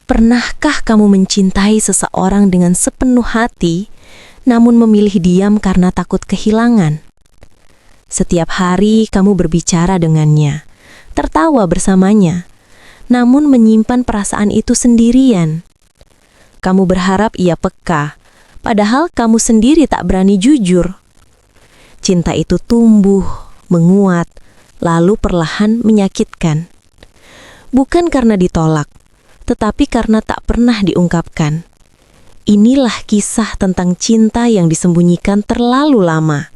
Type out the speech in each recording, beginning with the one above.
Pernahkah kamu mencintai seseorang dengan sepenuh hati, namun memilih diam karena takut kehilangan? Setiap hari kamu berbicara dengannya, tertawa bersamanya, namun menyimpan perasaan itu sendirian. Kamu berharap ia peka, padahal kamu sendiri tak berani jujur. Cinta itu tumbuh, menguat, lalu perlahan menyakitkan. Bukan karena ditolak, tetapi karena tak pernah diungkapkan. Inilah kisah tentang cinta yang disembunyikan terlalu lama,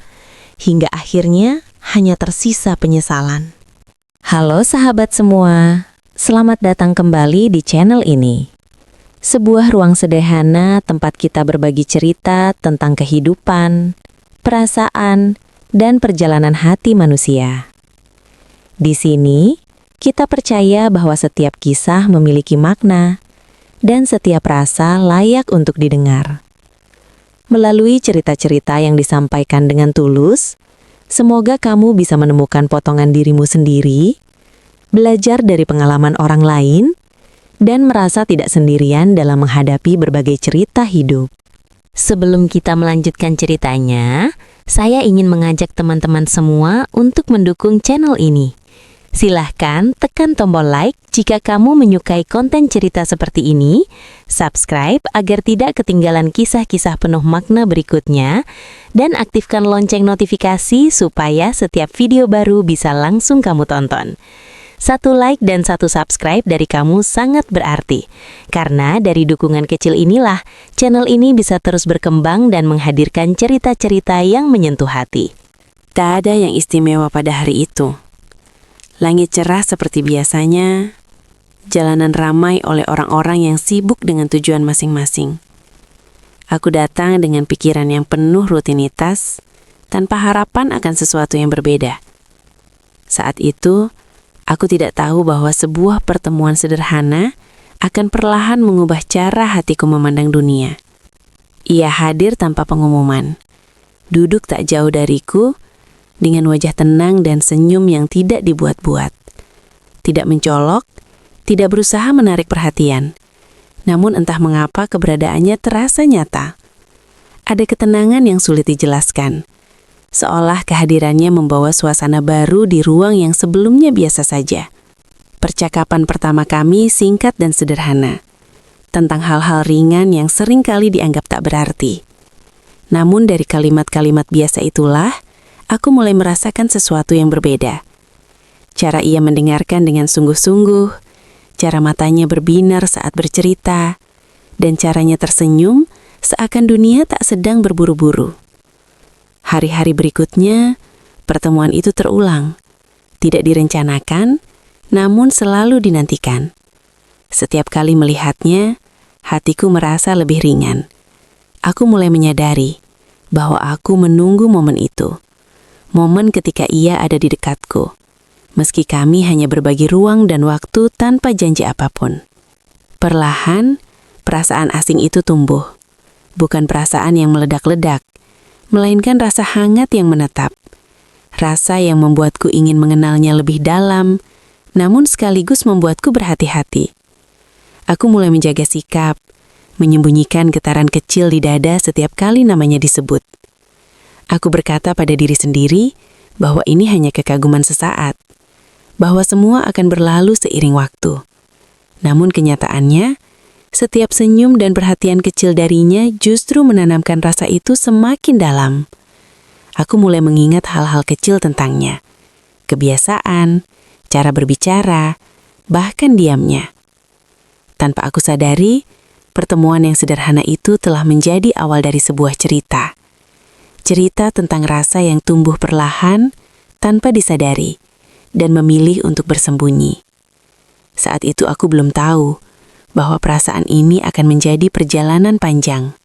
hingga akhirnya hanya tersisa penyesalan. Halo sahabat semua, selamat datang kembali di channel ini. Sebuah ruang sederhana tempat kita berbagi cerita tentang kehidupan, perasaan, dan perjalanan hati manusia. Di sini, kita percaya bahwa setiap kisah memiliki makna dan setiap rasa layak untuk didengar. Melalui cerita-cerita yang disampaikan dengan tulus, semoga kamu bisa menemukan potongan dirimu sendiri, belajar dari pengalaman orang lain, dan merasa tidak sendirian dalam menghadapi berbagai cerita hidup. Sebelum kita melanjutkan ceritanya, saya ingin mengajak teman-teman semua untuk mendukung channel ini. Silahkan tekan tombol like jika kamu menyukai konten cerita seperti ini, subscribe agar tidak ketinggalan kisah-kisah penuh makna berikutnya, dan aktifkan lonceng notifikasi supaya setiap video baru bisa langsung kamu tonton. 1 like dan 1 subscribe dari kamu sangat berarti, karena dari dukungan kecil inilah channel ini bisa terus berkembang dan menghadirkan cerita-cerita yang menyentuh hati. Tak ada yang istimewa pada hari itu. Langit cerah seperti biasanya, jalanan ramai oleh orang-orang yang sibuk dengan tujuan masing-masing. Aku datang dengan pikiran yang penuh rutinitas, tanpa harapan akan sesuatu yang berbeda. Saat itu, aku tidak tahu bahwa sebuah pertemuan sederhana akan perlahan mengubah cara hatiku memandang dunia. Ia hadir tanpa pengumuman, duduk tak jauh dariku, dengan wajah tenang dan senyum yang tidak dibuat-buat. Tidak mencolok, tidak berusaha menarik perhatian. Namun entah mengapa keberadaannya terasa nyata. Ada ketenangan yang sulit dijelaskan. Seolah kehadirannya membawa suasana baru di ruang yang sebelumnya biasa saja. Percakapan pertama kami singkat dan sederhana. Tentang hal-hal ringan yang sering kali dianggap tak berarti. Namun dari kalimat-kalimat biasa itulah, aku mulai merasakan sesuatu yang berbeda. Cara ia mendengarkan dengan sungguh-sungguh, cara matanya berbinar saat bercerita, dan caranya tersenyum seakan dunia tak sedang berburu-buru. Hari-hari berikutnya, pertemuan itu terulang. Tidak direncanakan, namun selalu dinantikan. Setiap kali melihatnya, hatiku merasa lebih ringan. Aku mulai menyadari bahwa aku menunggu momen itu. Momen ketika ia ada di dekatku, meski kami hanya berbagi ruang dan waktu tanpa janji apapun. Perlahan, perasaan asing itu tumbuh. Bukan perasaan yang meledak-ledak, melainkan rasa hangat yang menetap. Rasa yang membuatku ingin mengenalnya lebih dalam, namun sekaligus membuatku berhati-hati. Aku mulai menjaga sikap, menyembunyikan getaran kecil di dada setiap kali namanya disebut. Aku berkata pada diri sendiri bahwa ini hanya kekaguman sesaat, bahwa semua akan berlalu seiring waktu. Namun kenyataannya, setiap senyum dan perhatian kecil darinya justru menanamkan rasa itu semakin dalam. Aku mulai mengingat hal-hal kecil tentangnya, kebiasaan, cara berbicara, bahkan diamnya. Tanpa aku sadari, pertemuan yang sederhana itu telah menjadi awal dari sebuah cerita. Cerita tentang rasa yang tumbuh perlahan tanpa disadari dan memilih untuk bersembunyi. Saat itu aku belum tahu bahwa perasaan ini akan menjadi perjalanan panjang.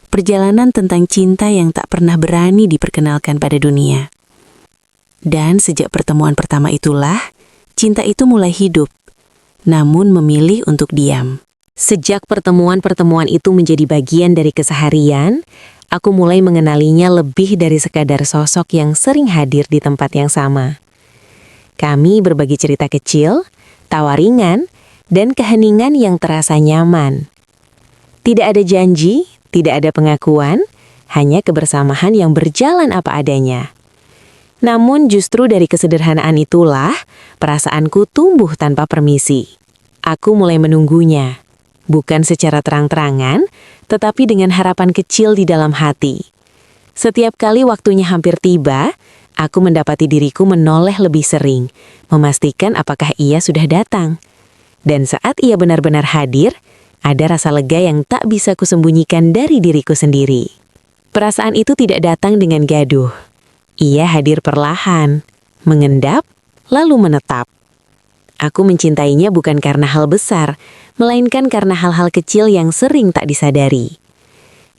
Perjalanan tentang cinta yang tak pernah berani diperkenalkan pada dunia. Dan sejak pertemuan pertama itulah, cinta itu mulai hidup, namun memilih untuk diam. Sejak pertemuan-pertemuan itu menjadi bagian dari keseharian, aku mulai mengenalinya lebih dari sekadar sosok yang sering hadir di tempat yang sama. Kami berbagi cerita kecil, tawa ringan, dan keheningan yang terasa nyaman. Tidak ada janji, tidak ada pengakuan, hanya kebersamaan yang berjalan apa adanya. Namun justru dari kesederhanaan itulah perasaanku tumbuh tanpa permisi. Aku mulai menunggunya, bukan secara terang-terangan, tetapi dengan harapan kecil di dalam hati. Setiap kali waktunya hampir tiba, aku mendapati diriku menoleh lebih sering, memastikan apakah ia sudah datang. Dan saat ia benar-benar hadir, ada rasa lega yang tak bisa kusembunyikan dari diriku sendiri. Perasaan itu tidak datang dengan gaduh. Ia hadir perlahan, mengendap, lalu menetap. Aku mencintainya bukan karena hal besar, melainkan karena hal-hal kecil yang sering tak disadari.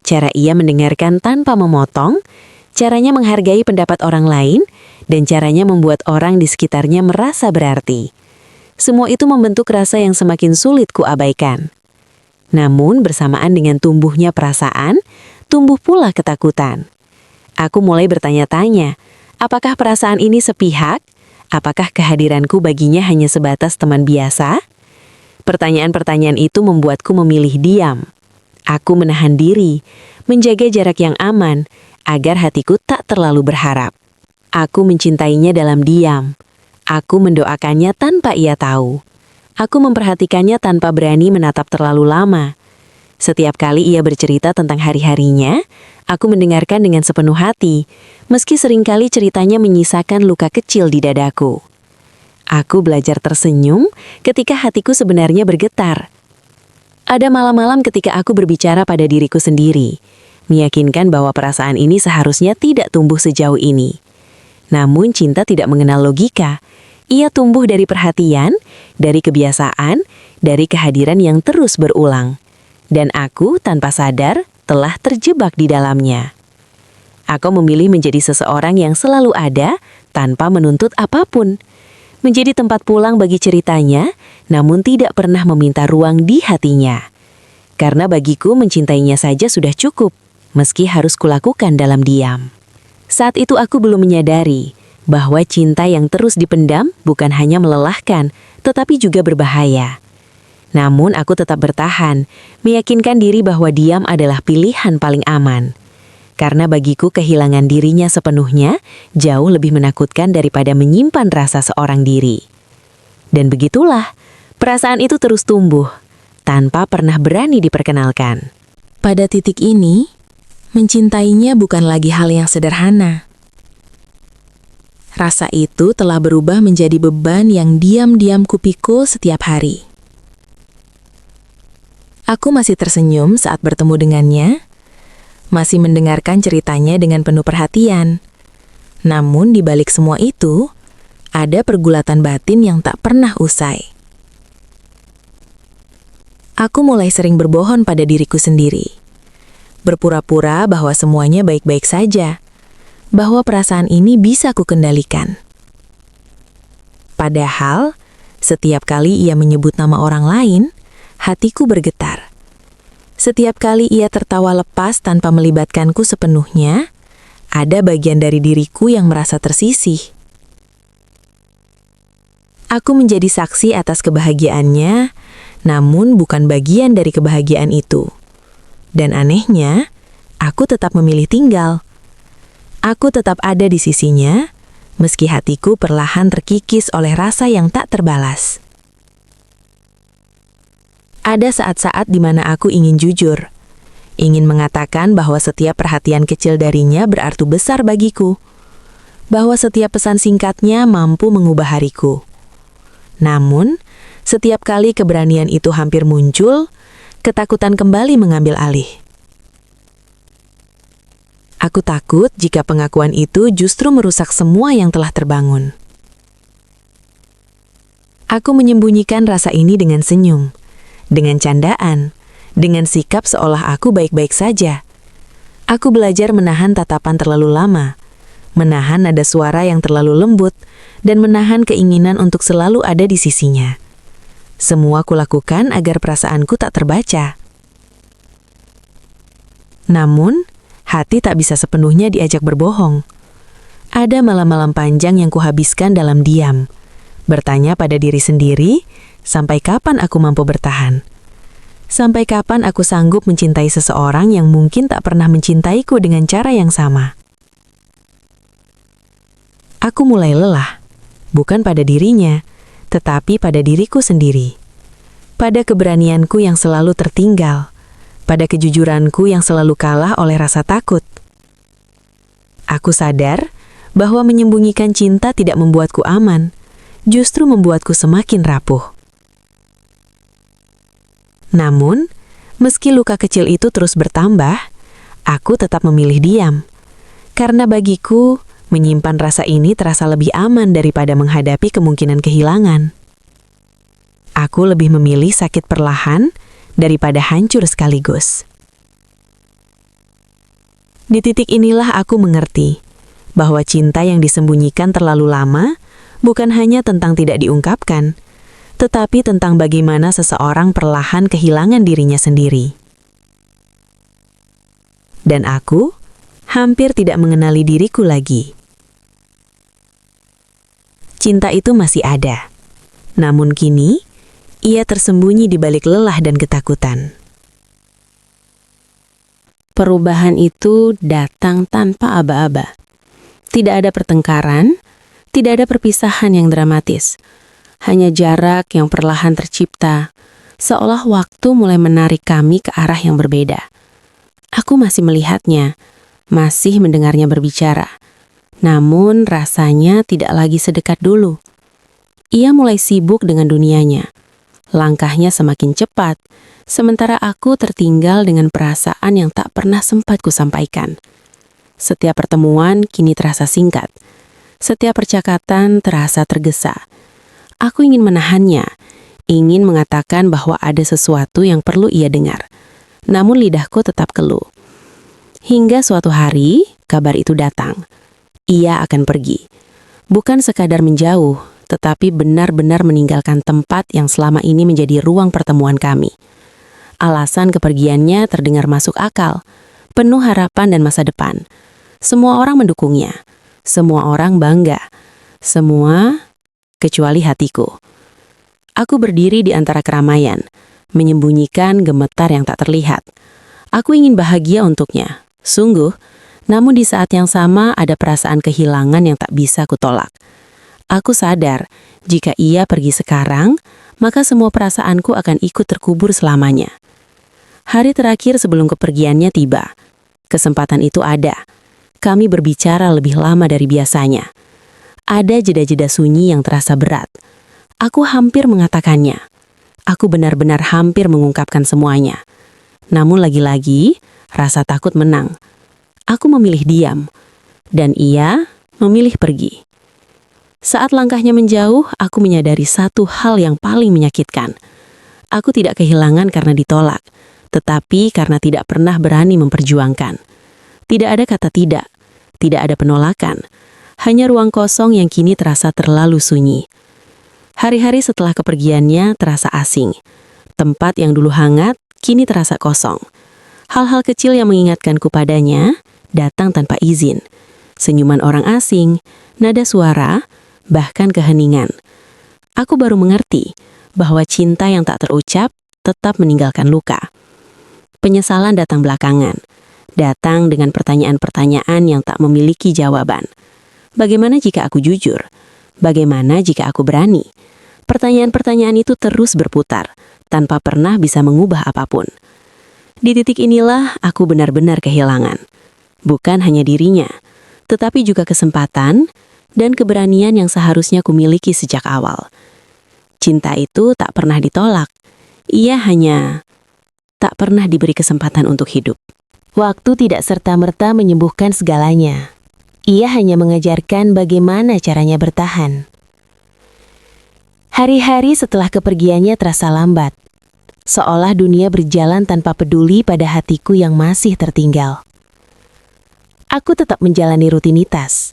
Cara ia mendengarkan tanpa memotong, caranya menghargai pendapat orang lain, dan caranya membuat orang di sekitarnya merasa berarti. Semua itu membentuk rasa yang semakin sulit kuabaikan. Namun bersamaan dengan tumbuhnya perasaan, tumbuh pula ketakutan. Aku mulai bertanya-tanya, apakah perasaan ini sepihak? Apakah kehadiranku baginya hanya sebatas teman biasa? Pertanyaan-pertanyaan itu membuatku memilih diam. Aku menahan diri, menjaga jarak yang aman, agar hatiku tak terlalu berharap. Aku mencintainya dalam diam. Aku mendoakannya tanpa ia tahu. Aku memperhatikannya tanpa berani menatap terlalu lama. Setiap kali ia bercerita tentang hari-harinya, aku mendengarkan dengan sepenuh hati, meski seringkali ceritanya menyisakan luka kecil di dadaku. Aku belajar tersenyum ketika hatiku sebenarnya bergetar. Ada malam-malam ketika aku berbicara pada diriku sendiri, meyakinkan bahwa perasaan ini seharusnya tidak tumbuh sejauh ini. Namun cinta tidak mengenal logika. Ia tumbuh dari perhatian, dari kebiasaan, dari kehadiran yang terus berulang. Dan aku, tanpa sadar, telah terjebak di dalamnya. Aku memilih menjadi seseorang yang selalu ada, tanpa menuntut apapun. Menjadi tempat pulang bagi ceritanya, namun tidak pernah meminta ruang di hatinya. Karena bagiku mencintainya saja sudah cukup, meski harus kulakukan dalam diam. Saat itu aku belum menyadari bahwa cinta yang terus dipendam bukan hanya melelahkan, tetapi juga berbahaya. Namun aku tetap bertahan, meyakinkan diri bahwa diam adalah pilihan paling aman. Karena bagiku kehilangan dirinya sepenuhnya jauh lebih menakutkan daripada menyimpan rasa seorang diri. Dan begitulah, perasaan itu terus tumbuh, tanpa pernah berani diperkenalkan. Pada titik ini, mencintainya bukan lagi hal yang sederhana. Rasa itu telah berubah menjadi beban yang diam-diam kupikul setiap hari. Aku masih tersenyum saat bertemu dengannya, masih mendengarkan ceritanya dengan penuh perhatian. Namun di balik semua itu, ada pergulatan batin yang tak pernah usai. Aku mulai sering berbohong pada diriku sendiri. Berpura-pura bahwa semuanya baik-baik saja, bahwa perasaan ini bisa kukendalikan. Padahal, setiap kali ia menyebut nama orang lain, hatiku bergetar. Setiap kali ia tertawa lepas tanpa melibatkanku sepenuhnya, ada bagian dari diriku yang merasa tersisih. Aku menjadi saksi atas kebahagiaannya, namun bukan bagian dari kebahagiaan itu. Dan anehnya, aku tetap memilih tinggal. Aku tetap ada di sisinya, meski hatiku perlahan terkikis oleh rasa yang tak terbalas. Ada saat-saat di mana aku ingin jujur, ingin mengatakan bahwa setiap perhatian kecil darinya berarti besar bagiku, bahwa setiap pesan singkatnya mampu mengubah hariku. Namun, setiap kali keberanian itu hampir muncul, ketakutan kembali mengambil alih. Aku takut jika pengakuan itu justru merusak semua yang telah terbangun. Aku menyembunyikan rasa ini dengan senyum, dengan candaan, dengan sikap seolah aku baik-baik saja. Aku belajar menahan tatapan terlalu lama, menahan nada suara yang terlalu lembut, dan menahan keinginan untuk selalu ada di sisinya. Semua kulakukan agar perasaanku tak terbaca. Namun, hati tak bisa sepenuhnya diajak berbohong. Ada malam-malam panjang yang kuhabiskan dalam diam, bertanya pada diri sendiri, Sampai kapan aku mampu bertahan? Sampai kapan aku sanggup mencintai seseorang yang mungkin tak pernah mencintaiku dengan cara yang sama? Aku mulai lelah, bukan pada dirinya, tetapi pada diriku sendiri. Pada keberanianku yang selalu tertinggal, pada kejujuranku yang selalu kalah oleh rasa takut. Aku sadar bahwa menyembunyikan cinta tidak membuatku aman, justru membuatku semakin rapuh. Namun, meski luka kecil itu terus bertambah, aku tetap memilih diam. Karena bagiku, menyimpan rasa ini terasa lebih aman daripada menghadapi kemungkinan kehilangan. Aku lebih memilih sakit perlahan daripada hancur sekaligus. Di titik inilah aku mengerti bahwa cinta yang disembunyikan terlalu lama bukan hanya tentang tidak diungkapkan, tetapi tentang bagaimana seseorang perlahan kehilangan dirinya sendiri. Dan aku hampir tidak mengenali diriku lagi. Cinta itu masih ada, namun kini ia tersembunyi di balik lelah dan ketakutan. Perubahan itu datang tanpa aba-aba. Tidak ada pertengkaran, tidak ada perpisahan yang dramatis. Hanya jarak yang perlahan tercipta, seolah waktu mulai menarik kami ke arah yang berbeda. Aku masih melihatnya, masih mendengarnya berbicara. Namun rasanya tidak lagi sedekat dulu. Ia mulai sibuk dengan dunianya. Langkahnya semakin cepat, sementara aku tertinggal dengan perasaan yang tak pernah sempat kusampaikan. Setiap pertemuan kini terasa singkat. Setiap percakapan terasa tergesa. Aku ingin menahannya, ingin mengatakan bahwa ada sesuatu yang perlu ia dengar. Namun lidahku tetap keluh. Hingga suatu hari, kabar itu datang. Ia akan pergi. Bukan sekadar menjauh, tetapi benar-benar meninggalkan tempat yang selama ini menjadi ruang pertemuan kami. Alasan kepergiannya terdengar masuk akal, penuh harapan dan masa depan. Semua orang mendukungnya, semua orang bangga, semua kecuali hatiku. Aku berdiri di antara keramaian, menyembunyikan gemetar yang tak terlihat. Aku ingin bahagia untuknya, sungguh, namun di saat yang sama ada perasaan kehilangan yang tak bisa kutolak. Aku sadar, jika ia pergi sekarang, maka semua perasaanku akan ikut terkubur selamanya. Hari terakhir sebelum kepergiannya tiba. Kesempatan itu ada. Kami berbicara lebih lama dari biasanya. Ada jeda-jeda sunyi yang terasa berat. Aku hampir mengatakannya. Aku benar-benar hampir mengungkapkan semuanya. Namun lagi-lagi, rasa takut menang. Aku memilih diam, dan ia memilih pergi. Saat langkahnya menjauh, aku menyadari satu hal yang paling menyakitkan. Aku tidak kehilangan karena ditolak, tetapi karena tidak pernah berani memperjuangkan. Tidak ada kata tidak ada penolakan, hanya ruang kosong yang kini terasa terlalu sunyi. Hari-hari setelah kepergiannya terasa asing. Tempat yang dulu hangat, kini terasa kosong. Hal-hal kecil yang mengingatkanku padanya datang tanpa izin. Senyuman orang asing, nada suara, bahkan keheningan. Aku baru mengerti bahwa cinta yang tak terucap tetap meninggalkan luka. Penyesalan datang belakangan. Datang dengan pertanyaan-pertanyaan yang tak memiliki jawaban. Bagaimana jika aku jujur? Bagaimana jika aku berani? Pertanyaan-pertanyaan itu terus berputar, tanpa pernah bisa mengubah apapun. Di titik inilah aku benar-benar kehilangan. Bukan hanya dirinya, tetapi juga kesempatan dan keberanian yang seharusnya kumiliki sejak awal. Cinta itu tak pernah ditolak. Ia hanya tak pernah diberi kesempatan untuk hidup. Waktu tidak serta-merta menyembuhkan segalanya. Ia hanya mengajarkan bagaimana caranya bertahan. Hari-hari setelah kepergiannya terasa lambat. Seolah dunia berjalan tanpa peduli pada hatiku yang masih tertinggal. Aku tetap menjalani rutinitas.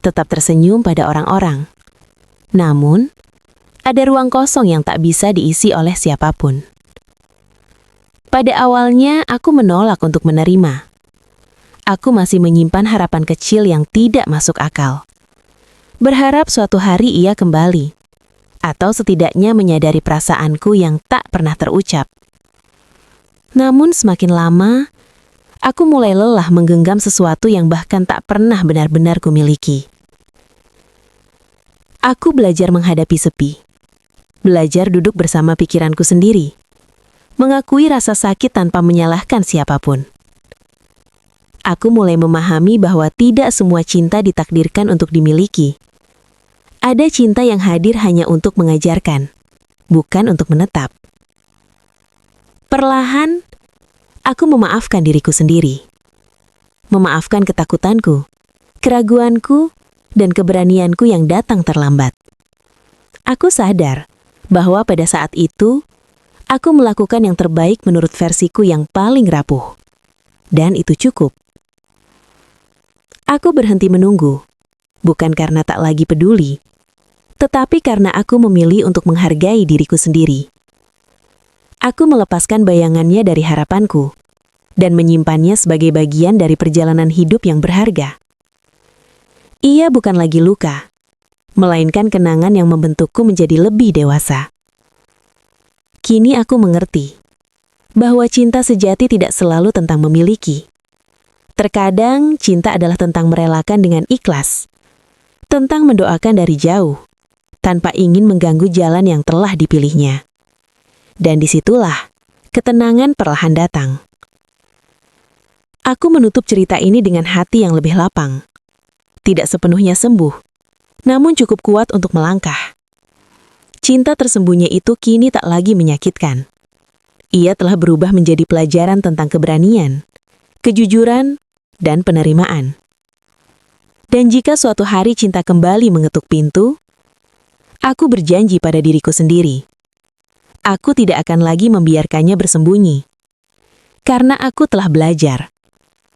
Tetap tersenyum pada orang-orang. Namun, ada ruang kosong yang tak bisa diisi oleh siapapun. Pada awalnya, aku menolak untuk menerima. Aku masih menyimpan harapan kecil yang tidak masuk akal. Berharap suatu hari ia kembali. atau setidaknya menyadari perasaanku yang tak pernah terucap. Namun semakin lama, aku mulai lelah menggenggam sesuatu yang bahkan tak pernah benar-benar kumiliki. Aku belajar menghadapi sepi. Belajar duduk bersama pikiranku sendiri. Mengakui rasa sakit tanpa menyalahkan siapapun. Aku mulai memahami bahwa tidak semua cinta ditakdirkan untuk dimiliki. Ada cinta yang hadir hanya untuk mengajarkan, bukan untuk menetap. Perlahan, aku memaafkan diriku sendiri. Memaafkan ketakutanku, keraguanku, dan keberanianku yang datang terlambat. Aku sadar bahwa pada saat itu, aku melakukan yang terbaik menurut versiku yang paling rapuh. Dan itu cukup. Aku berhenti menunggu, bukan karena tak lagi peduli, tetapi karena aku memilih untuk menghargai diriku sendiri. Aku melepaskan bayangannya dari harapanku, dan menyimpannya sebagai bagian dari perjalanan hidup yang berharga. Ia bukan lagi luka, melainkan kenangan yang membentukku menjadi lebih dewasa. Kini aku mengerti bahwa cinta sejati tidak selalu tentang memiliki. Terkadang cinta adalah tentang merelakan dengan ikhlas, tentang mendoakan dari jauh, tanpa ingin mengganggu jalan yang telah dipilihnya. Dan disitulah ketenangan perlahan datang. Aku menutup cerita ini dengan hati yang lebih lapang. Tidak sepenuhnya sembuh, namun cukup kuat untuk melangkah. Cinta tersembunyi itu kini tak lagi menyakitkan. Ia telah berubah menjadi pelajaran tentang keberanian, kejujuran, dan penerimaan. Dan jika suatu hari cinta kembali mengetuk pintu, aku berjanji pada diriku sendiri. Aku tidak akan lagi membiarkannya bersembunyi. Karena aku telah belajar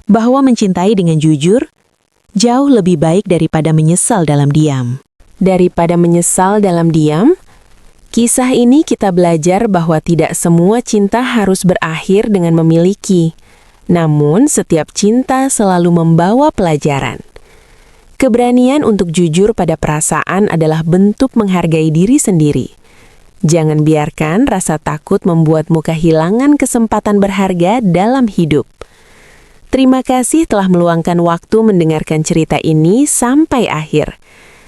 bahwa mencintai dengan jujur jauh lebih baik daripada menyesal dalam diam. Daripada menyesal dalam diam, kisah ini kita belajar bahwa tidak semua cinta harus berakhir dengan memiliki. Namun, setiap cinta selalu membawa pelajaran. Keberanian untuk jujur pada perasaan adalah bentuk menghargai diri sendiri. Jangan biarkan rasa takut membuatmu kehilangan kesempatan berharga dalam hidup. Terima kasih telah meluangkan waktu mendengarkan cerita ini sampai akhir.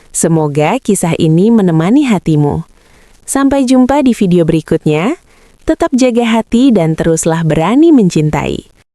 Semoga kisah ini menemani hatimu. Sampai jumpa di video berikutnya. Tetap jaga hati dan teruslah berani mencintai.